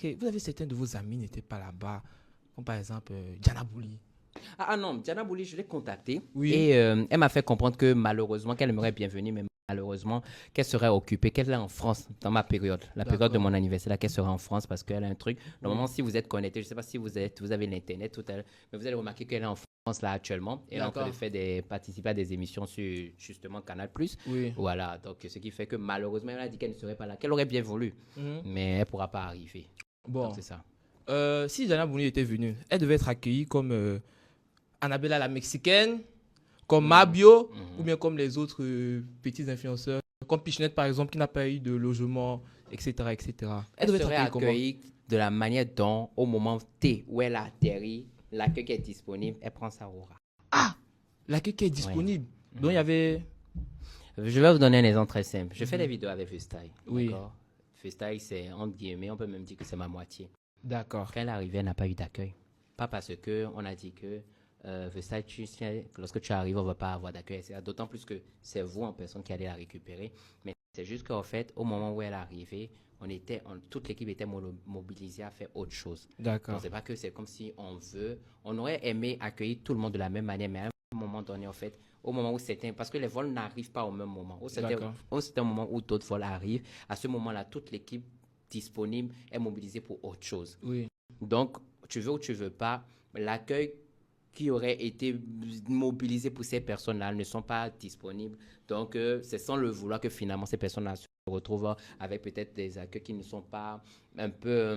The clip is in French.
que vous avez certains de vos amis n'étaient pas là-bas, comme par exemple Diana Bouli. Non, Diana Bouli, je l'ai contactée Oui. et elle m'a fait comprendre que malheureusement, qu'elle aimerait bien venir, mais malheureusement, qu'elle serait occupée, qu'elle est en France dans ma période, la période de D'accord. mon anniversaire, là, qu'elle sera en France parce qu'elle a un truc. Oui. Normalement, si vous êtes connecté, je ne sais pas si vous avez l'internet tout à l'heure, mais vous allez remarquer qu'elle est en France là actuellement. Elle est en train de D'accord. faire participer à des émissions sur justement Canal+. Oui. Voilà, donc ce qui fait que malheureusement, elle a dit qu'elle ne serait pas là, qu'elle aurait bien voulu, Mhm. mais elle ne pourra pas arriver. Donc Bon. c'est ça. Si Diana Bouli était venue, elle devait être accueillie comme Annabella la Mexicaine, comme Mhm. Mabio, ou Mhm. bien comme les autres petits influenceurs, comme Pichenette par exemple, qui n'a pas eu de logement, etc., etc. Elle Elle devait être serait accueillie comment? accueillie de la manière dont, au moment T où elle a atterri, l'accueil qui est disponible, elle prend sa aura. Ah, l'accueil qui est Oui. disponible. Donc il y Mhm. avait. Je vais vous donner un exemple très simple. Je fais des Mhm. vidéos avec Freestyle, Oui, d'accord. Freestyle, c'est entre guillemets, on peut même dire que c'est ma moitié. d'accord. Quand elle est arrivée, elle n'a pas eu d'accueil. Pas parce que on a dit que Freestyle, lorsque tu arrives, on ne va pas avoir d'accueil. D'autant plus que c'est vous en personne qui allez la récupérer. Mais c'est juste qu'en fait, au moment où elle est arrivée, toute l'équipe était mobilisée à faire autre chose. Donc, D'accord. c'est pas que c'est comme si on aurait aimé accueillir tout le monde de la même manière, mais à un moment donné, en fait, au moment où certains, parce que les vols n'arrivent pas au même moment, D'accord. au certain moment où d'autres vols arrivent, à ce moment-là, toute l'équipe disponible est mobilisée pour autre chose. Oui. Donc, tu veux ou tu veux pas, l'accueil qui aurait été mobilisé pour ces personnes-là ne sont pas disponibles. Donc, c'est sans le vouloir que finalement ces personnes-là se retrouvent avec peut-être des accueils qui ne sont pas un peu